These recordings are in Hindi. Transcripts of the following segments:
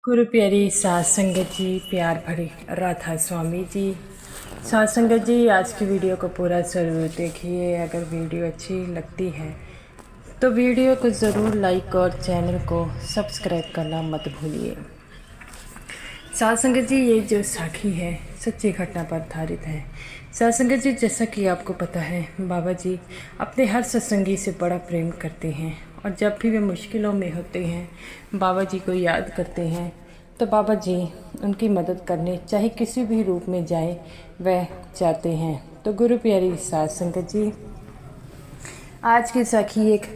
गुरु प्यारी सात संगत जी, प्यार भरी राधा स्वामी जी। सात संगत जी, आज की वीडियो को पूरा ज़रूर देखिए। अगर वीडियो अच्छी लगती है तो वीडियो को ज़रूर लाइक और चैनल को सब्सक्राइब करना मत भूलिए। सात संगत जी, ये जो साखी है सच्ची घटना पर आधारित है। सात संगत जी, जैसा कि आपको पता है, बाबा जी अपने हर सत्संगी से बड़ा प्रेम करते हैं और जब भी वे मुश्किलों में होते हैं बाबा जी को याद करते हैं तो बाबा जी उनकी मदद करने चाहे किसी भी रूप में जाए वह जाते हैं। तो गुरु प्यारी सात संगत जी, आज की साखी एक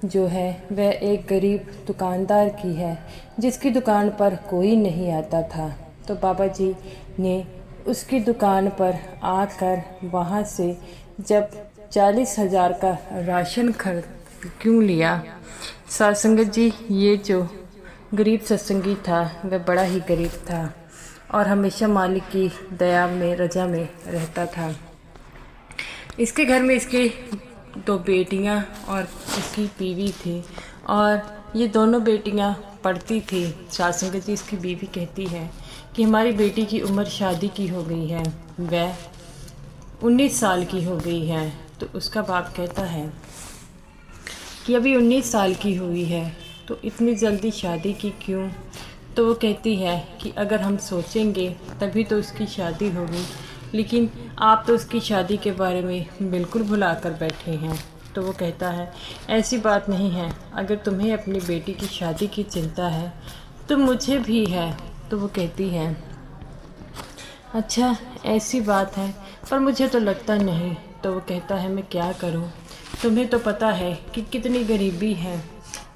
जो है वह एक गरीब दुकानदार की है जिसकी दुकान पर कोई नहीं आता था। तो बाबा जी ने उसकी दुकान पर आकर वहाँ से जब 40,000 का राशन खरीद क्यों लिया। सत्संगत जी, ये जो गरीब सत्संगी था वह बड़ा ही गरीब था और हमेशा मालिक की दया में रजा में रहता था। इसके घर में इसके 2 बेटियां और इसकी बीवी थी और ये दोनों बेटियां पढ़ती थी। सत्संगत जी, इसकी बीवी कहती है कि हमारी बेटी की उम्र शादी की हो गई है, वह 19 साल की हो गई है। तो उसका बाप कहता है कि अभी 19 साल की हुई है तो इतनी जल्दी शादी की क्यों। तो वो कहती है कि अगर हम सोचेंगे तभी तो उसकी शादी होगी, लेकिन आप तो उसकी शादी के बारे में बिल्कुल भुला कर बैठे हैं। तो वो कहता है ऐसी बात नहीं है, अगर तुम्हें अपनी बेटी की शादी की चिंता है तो मुझे भी है। तो वो कहती है अच्छा ऐसी बात है, पर मुझे तो लगता नहीं। तो वो कहता है मैं क्या करूं, तुम्हें तो पता है कि कितनी गरीबी है,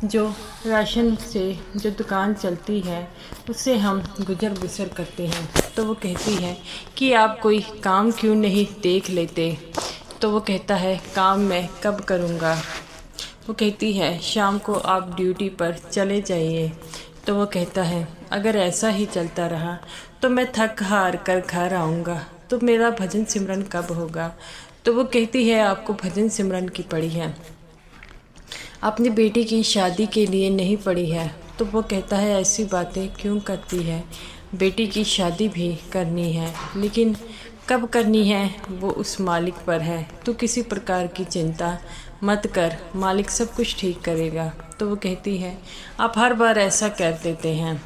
जो राशन से जो दुकान चलती है उससे हम गुजर बसर करते हैं। तो वो कहती है कि आप कोई काम क्यों नहीं देख लेते। तो वो कहता है काम मैं कब करूँगा। वो कहती है शाम को आप ड्यूटी पर चले जाइए। तो वो कहता है अगर ऐसा ही चलता रहा तो मैं थक हार कर घर आऊँगा तो मेरा भजन सिमरन कब होगा। तो वो कहती है आपको भजन सिमरन की पड़ी है, अपनी बेटी की शादी के लिए नहीं पड़ी है। तो वो कहता है ऐसी बातें क्यों करती है, बेटी की शादी भी करनी है, लेकिन कब करनी है वो उस मालिक पर है। तो किसी प्रकार की चिंता मत कर, मालिक सब कुछ ठीक करेगा। तो वो कहती है आप हर बार ऐसा कर देते हैं।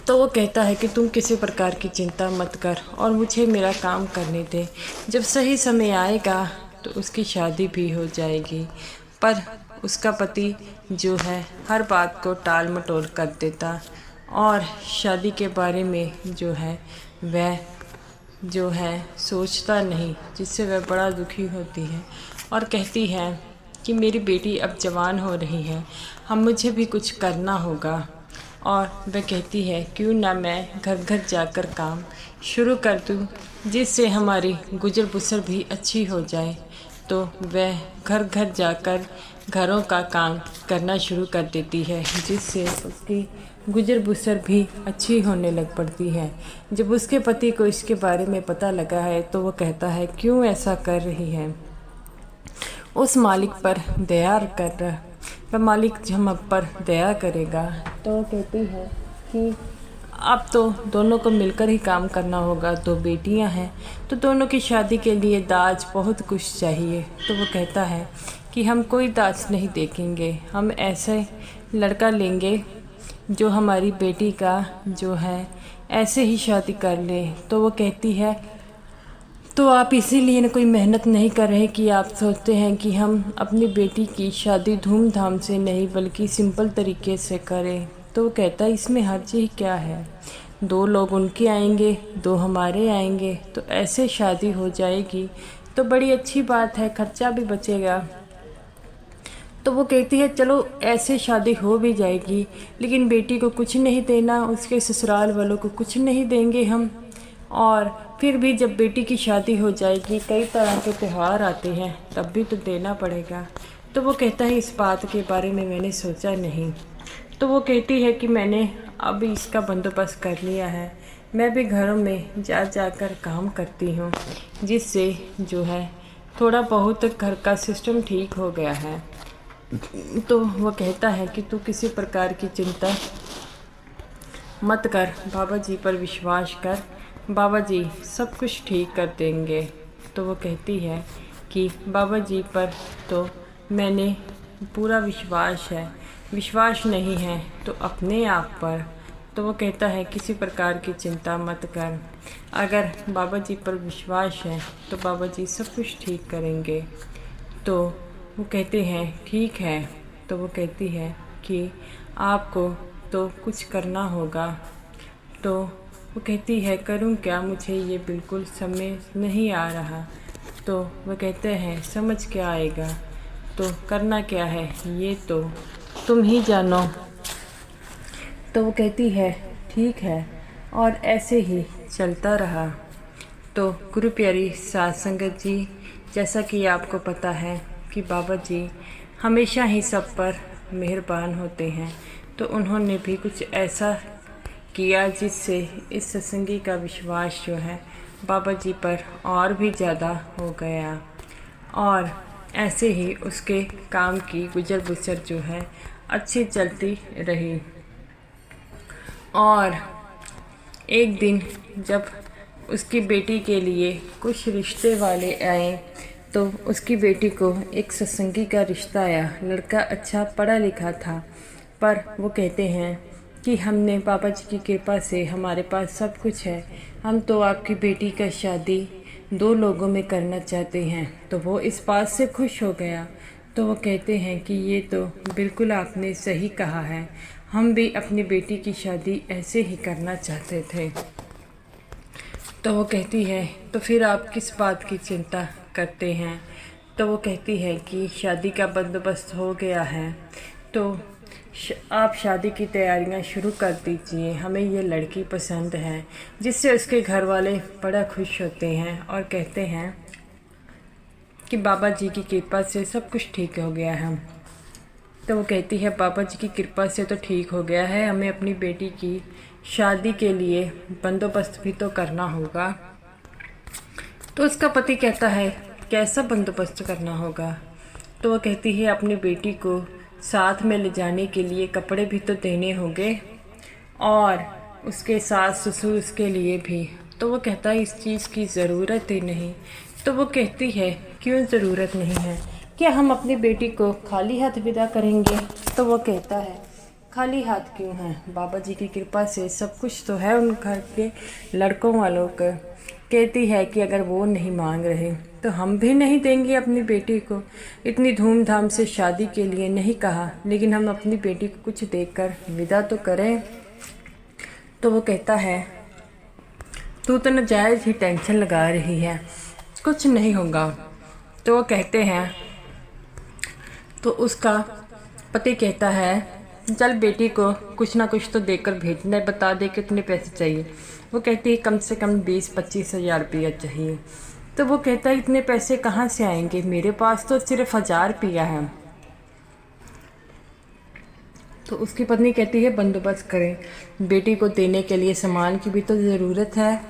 तो वो कहता है कि तुम किसी प्रकार की चिंता मत कर और मुझे मेरा काम करने दे, जब सही समय आएगा तो उसकी शादी भी हो जाएगी। पर उसका पति जो है हर बात को टाल मटोल कर देता और शादी के बारे में जो है वह जो है सोचता नहीं, जिससे वह बड़ा दुखी होती है और कहती है कि मेरी बेटी अब जवान हो रही है, हम मुझे भी कुछ करना होगा। और वह कहती है क्यों ना मैं घर घर जाकर काम शुरू कर दूं, जिससे हमारी गुजर बसर भी अच्छी हो जाए। तो वह घर घर जाकर घरों का काम करना शुरू कर देती है, जिससे उसकी गुजर बसर भी अच्छी होने लग पड़ती है। जब उसके पति को इसके बारे में पता लगा है तो वो कहता है क्यों ऐसा कर रही है, उस मालिक पर दया कर, वह मालिक हम पर दया करेगा। तो वो कहती है कि अब तो दोनों को मिलकर ही काम करना होगा, 2 बेटियां हैं तो दोनों की शादी के लिए दाज बहुत कुछ चाहिए। तो वो कहता है कि हम कोई दाज नहीं देखेंगे, हम ऐसे लड़का लेंगे जो हमारी बेटी का जो है ऐसे ही शादी कर ले। तो वो कहती है तो आप इसीलिए न कोई मेहनत नहीं कर रहे कि आप सोचते हैं कि हम अपनी बेटी की शादी धूमधाम से नहीं बल्कि सिंपल तरीके से करें। तो वो कहता है इसमें हर्ज ही क्या है, 2 लोग उनके आएंगे 2 हमारे आएंगे तो ऐसे शादी हो जाएगी तो बड़ी अच्छी बात है, खर्चा भी बचेगा। तो वो कहती है चलो ऐसे शादी हो भी जाएगी, लेकिन बेटी को कुछ नहीं देना, उसके ससुराल वालों को कुछ नहीं देंगे हम, और फिर भी जब बेटी की शादी हो जाएगी कई तरह के त्यौहार आते हैं तब भी तो देना पड़ेगा। तो वो कहता है इस बात के बारे में मैंने सोचा नहीं। तो वो कहती है कि मैंने अब इसका बंदोबस्त कर लिया है, मैं भी घरों में जा जाकर काम करती हूँ, जिससे जो है थोड़ा बहुत घर का सिस्टम ठीक हो गया है। तो वो कहता है कि तू किसी प्रकार की चिंता मत कर, बाबा जी पर विश्वास कर, बाबा जी सब कुछ ठीक कर देंगे। तो वो कहती है कि बाबा जी पर तो मैंने पूरा विश्वास है, विश्वास नहीं है तो अपने आप पर। तो वो कहता है किसी प्रकार की चिंता मत कर, अगर बाबा जी पर विश्वास है तो बाबा जी सब कुछ ठीक करेंगे। तो वो कहते हैं ठीक है। तो वो कहती है कि आपको तो कुछ करना होगा। तो वो कहती है करूं क्या, मुझे ये बिल्कुल समझ नहीं आ रहा। तो वो कहते हैं समझ क्या आएगा, तो करना क्या है ये तो तुम ही जानो। तो वो कहती है ठीक है, और ऐसे ही चलता रहा। तो गुरु प्यारी साध संगत जी, जैसा कि आपको पता है कि बाबा जी हमेशा ही सब पर मेहरबान होते हैं, तो उन्होंने भी कुछ ऐसा किया जिससे इस सत्संगी का विश्वास जो है बाबा जी पर और भी ज़्यादा हो गया, और ऐसे ही उसके काम की गुजर बसर जो है अच्छी चलती रही। और एक दिन जब उसकी बेटी के लिए कुछ रिश्ते वाले आए, तो उसकी बेटी को एक सत्संगी का रिश्ता आया। लड़का अच्छा पढ़ा लिखा था, पर वो कहते हैं कि हमने बाबा जी की कृपा से हमारे पास सब कुछ है, हम तो आपकी बेटी का शादी 2 लोगों में करना चाहते हैं। तो वो इस बात से खुश हो गया। तो वो कहते हैं कि ये तो बिल्कुल आपने सही कहा है, हम भी अपनी बेटी की शादी ऐसे ही करना चाहते थे। तो वो कहती है तो फिर आप किस बात की चिंता करते हैं। तो वो कहती है कि शादी का बंदोबस्त हो गया है, तो आप शादी की तैयारियां शुरू कर दीजिए, हमें ये लड़की पसंद है। जिससे उसके घर वाले बड़ा खुश होते हैं और कहते हैं कि बाबा जी की कृपा से सब कुछ ठीक हो गया है। तो वो कहती है बाबा जी की कृपा से तो ठीक हो गया है, हमें अपनी बेटी की शादी के लिए बंदोबस्त भी तो करना होगा। तो उसका पति कहता है कैसा बंदोबस्त करना होगा। तो वो कहती है अपनी बेटी को साथ में ले जाने के लिए कपड़े भी तो देने होंगे, और उसके सास ससुर उसके लिए भी। तो वो कहता है इस चीज़ की ज़रूरत ही नहीं। तो वो कहती है क्यों ज़रूरत नहीं है, क्या हम अपनी बेटी को खाली हाथ विदा करेंगे। तो वो कहता है खाली हाथ क्यों है, बाबा जी की कृपा से सब कुछ तो है उन घर के लड़कों वालों का। कहती है कि अगर वो नहीं मांग रहे तो हम भी नहीं देंगे अपनी बेटी को। इतनी धूमधाम से शादी के लिए नहीं कहा, लेकिन हम अपनी बेटी को कुछ देकर विदा तो करें। तो वो कहता है तू तो नाजायज़ ही टेंशन लगा रही है, कुछ नहीं होगा। तो वो कहते हैं, तो उसका पति कहता है चल बेटी को कुछ ना कुछ तो देकर भेजना है, बता दे कितने पैसे चाहिए। वो कहती है कम से कम 20-25 हज़ार रुपया चाहिए। तो वो कहता है इतने पैसे कहाँ से आएंगे, मेरे पास तो सिर्फ 1000 रुपया है। तो उसकी पत्नी कहती है बंदोबस्त करें, बेटी को देने के लिए सामान की भी तो ज़रूरत है,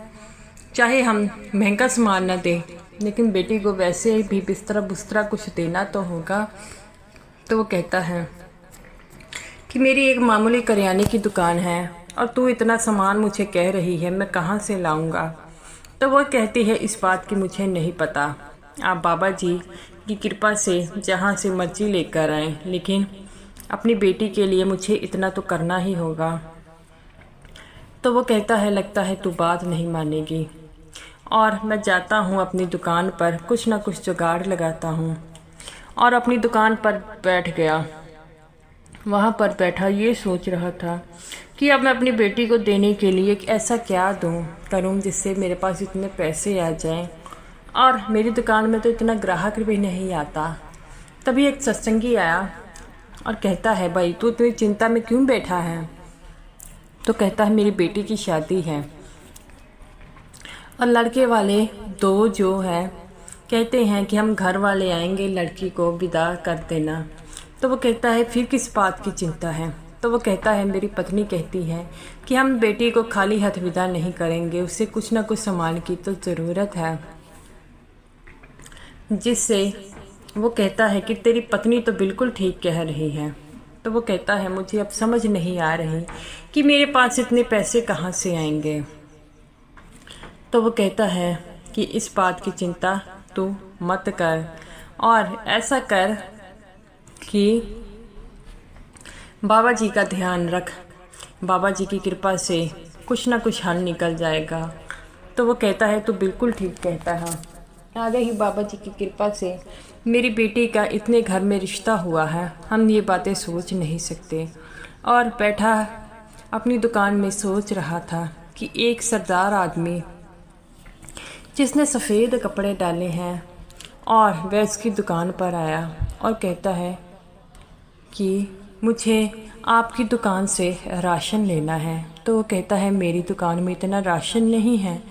चाहे हम महंगा सामान ना दें, लेकिन बेटी को वैसे भी बिस्तरा बुस्तरा कुछ देना तो होगा। तो वो कहता है कि मेरी एक मामूली करियाने की दुकान है और तू इतना सामान मुझे कह रही है, मैं कहाँ से लाऊंगा। तो वो कहती है इस बात की मुझे नहीं पता, आप बाबा जी की कृपा से जहाँ से मर्जी लेकर आएँ, लेकिन अपनी बेटी के लिए मुझे इतना तो करना ही होगा। तो वो कहता है लगता है तू बात नहीं मानेगी, और मैं जाता हूँ अपनी दुकान पर कुछ ना कुछ जुगाड़ लगाता हूँ। और अपनी दुकान पर बैठ गया। वहाँ पर बैठा ये सोच रहा था कि अब मैं अपनी बेटी को देने के लिए ऐसा क्या करूँ जिससे मेरे पास इतने पैसे आ जाएं, और मेरी दुकान में तो इतना ग्राहक भी नहीं आता। तभी एक सत्संगी आया और कहता है भाई तू इतनी चिंता में क्यों बैठा है। तो कहता है मेरी बेटी की शादी है, और लड़के वाले 2 जो है कहते हैं कि हम घर वाले आएंगे, लड़की को विदा कर देना। तो वो कहता है फिर किस बात की चिंता है। तो वो कहता है मेरी पत्नी कहती है कि हम बेटी को खाली हाथ विदा नहीं करेंगे, उसे कुछ ना कुछ सामान की तो ज़रूरत है। जिससे वो कहता है कि तेरी पत्नी तो बिल्कुल ठीक कह रही है, तो वो कहता है मुझे अब समझ नहीं आ रही कि मेरे पास इतने पैसे कहाँ से आएंगे। तो वो कहता है कि इस बात की चिंता तू मत कर, और ऐसा कर कि बाबा जी का ध्यान रख, बाबा जी की कृपा से कुछ ना कुछ हल निकल जाएगा। तो वो कहता है तू बिल्कुल ठीक कहता है, आगे ही बाबा जी की कृपा से मेरी बेटी का इतने घर में रिश्ता हुआ है, हम ये बातें सोच नहीं सकते। और बैठा अपनी दुकान में सोच रहा था कि एक सरदार आदमी जिसने सफ़ेद कपड़े डाले हैं और वह उसकी दुकान पर आया और कहता है कि मुझे आपकी दुकान से राशन लेना है। तो वो कहता है मेरी दुकान में इतना राशन नहीं है।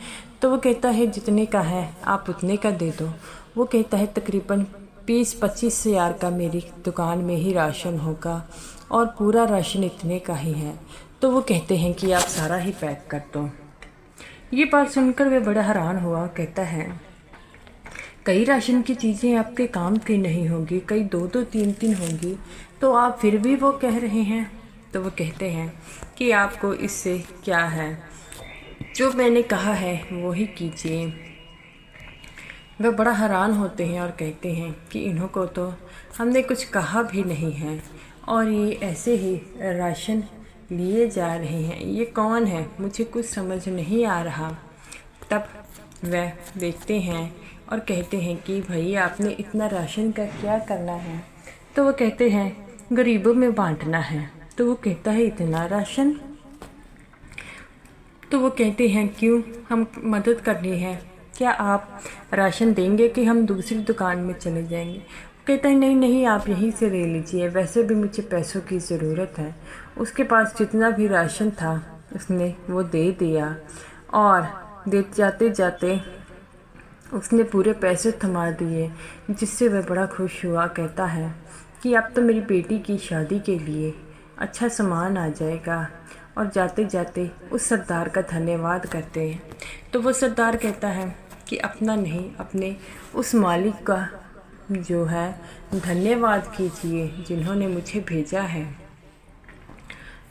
तो वो कहता है जितने का है आप उतने का दे दो। वो कहता है तकरीबन 20-25 हज़ार का मेरी दुकान में ही राशन होगा और पूरा राशन इतने का ही है। तो वो कहते हैं कि आप सारा ही पैक कर दो। ये बात सुनकर वह बड़ा हैरान हुआ, कहता है कई राशन की चीज़ें आपके काम की नहीं होंगी, कई 2-2 3-3 होंगी, तो आप फिर भी वो कह रहे हैं। तो वो कहते हैं कि आपको इससे क्या है, जो मैंने कहा है वो ही कीजिए। वह बड़ा हैरान होते हैं और कहते हैं कि इन्हों को तो हमने कुछ कहा भी नहीं है और ये ऐसे ही राशन लिए जा रहे हैं, ये कौन है, मुझे कुछ समझ नहीं आ रहा। तब वह देखते हैं और कहते हैं कि भाई आपने इतना राशन का क्या करना है। तो वो कहते हैं गरीबों में बांटना है। तो वो कहता है इतना राशन। तो वो कहते हैं क्यों, हम मदद करनी है, क्या आप राशन देंगे कि हम दूसरी दुकान में चले जाएंगे। कहता है नहीं नहीं, आप यहीं से ले लीजिए, वैसे भी मुझे पैसों की ज़रूरत है। उसके पास जितना भी राशन था उसने वो दे दिया और दे जाते जाते उसने पूरे पैसे थमा दिए, जिससे वह बड़ा खुश हुआ। कहता है कि अब तो मेरी बेटी की शादी के लिए अच्छा सामान आ जाएगा, और जाते जाते उस सरदार का धन्यवाद करते हैं। तो वो सरदार कहता है कि अपना नहीं, अपने उस मालिक का जो है धन्यवाद कीजिए जिन्होंने मुझे भेजा है।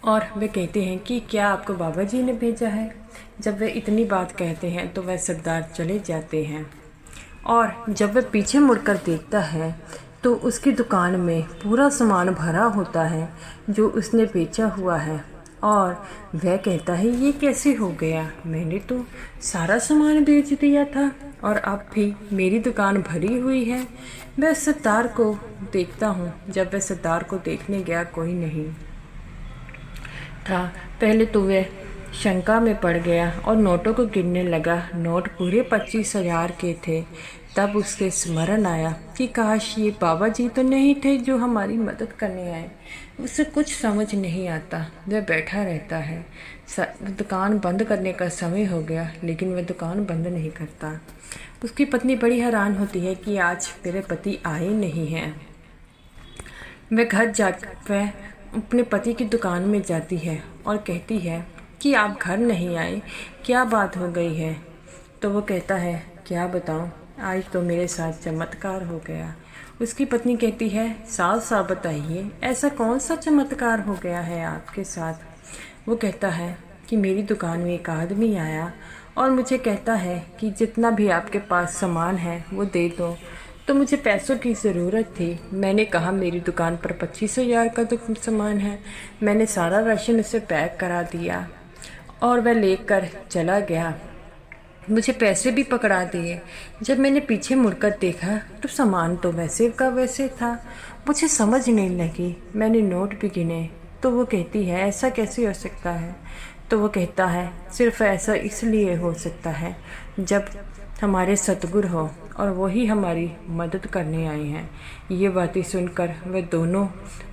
और वे कहते हैं कि क्या आपको बाबा जी ने भेजा है। जब वे इतनी बात कहते हैं तो वह सरदार चले जाते हैं, और जब वह पीछे मुड़कर देखता है तो उसकी दुकान में पूरा सामान भरा होता है जो उसने बेचा हुआ है। और वह कहता है ये कैसे हो गया, मैंने तो सारा सामान बेच दिया था और अब भी मेरी दुकान भरी हुई है। वह सरदार को देखता हूँ। जब वह सरदार को देखने गया कोई नहीं था। पहले तो वह शंका में पड़ गया और नोटों को गिनने लगा। नोट पूरे 25,000 के थे। तब उसके स्मरण आया कि काश ये बाबा जी तो नहीं थे जो हमारी मदद करने आए। उसे कुछ समझ नहीं आता, वह बैठा रहता है। दुकान बंद करने का समय हो गया लेकिन वह दुकान बंद नहीं करता। उसकी पत्नी बड़ी हैरान होती है कि आज मेरे पति आए नहीं हैं। वह घर जाकर वह अपने पति की दुकान में जाती है और कहती है कि आप घर नहीं आए, क्या बात हो गई है। तो वो कहता है क्या बताऊं, आज तो मेरे साथ चमत्कार हो गया। उसकी पत्नी कहती है साफ साफ बताइए, ऐसा कौन सा चमत्कार हो गया है आपके साथ। वो कहता है कि मेरी दुकान में एक आदमी आया और मुझे कहता है कि जितना भी आपके पास सामान है वो दे दो। तो मुझे पैसों की ज़रूरत थी। मैंने कहा मेरी दुकान पर 25,000 का तो सामान है। मैंने सारा राशन उसे पैक करा दिया और वह लेकर चला गया। मुझे पैसे भी पकड़ा दिए। जब मैंने पीछे मुड़कर देखा तो सामान तो वैसे का वैसे था। मुझे समझ नहीं लगी। मैंने नोट भी गिने। तो वो कहती है ऐसा कैसे हो सकता है। तो वो कहता है सिर्फ ऐसा इसलिए हो सकता है जब हमारे सतगुरु हो और वही हमारी मदद करने आए हैं। ये बातें सुनकर वे दोनों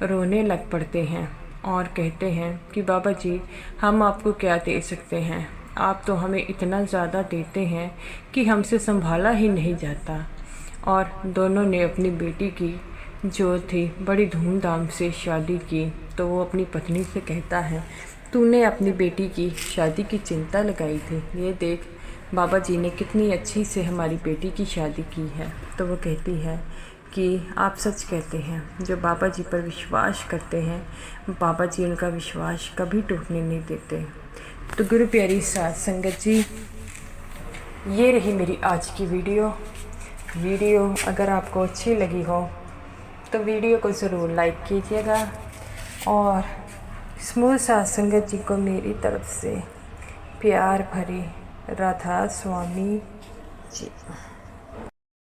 रोने लग पड़ते हैं और कहते हैं कि बाबा जी हम आपको क्या दे सकते हैं, आप तो हमें इतना ज़्यादा देते हैं कि हमसे संभाला ही नहीं जाता। और दोनों ने अपनी बेटी की जो थी बड़ी धूमधाम से शादी की। तो वो अपनी पत्नी से कहता है तूने अपनी बेटी की शादी की चिंता लगाई थी, ये देख बाबा जी ने कितनी अच्छी से हमारी बेटी की शादी की है। तो वो कहती है कि आप सच कहते हैं। जो बाबा जी पर विश्वास करते हैं, बाबा जी उनका विश्वास कभी टूटने नहीं देते। तो गुरु प्यारी साध संगत जी, ये रही मेरी आज की वीडियो अगर आपको अच्छी लगी हो तो वीडियो को ज़रूर लाइक कीजिएगा और समूह साध संगत जी को मेरी तरफ से प्यार भरी राधा स्वामी जी।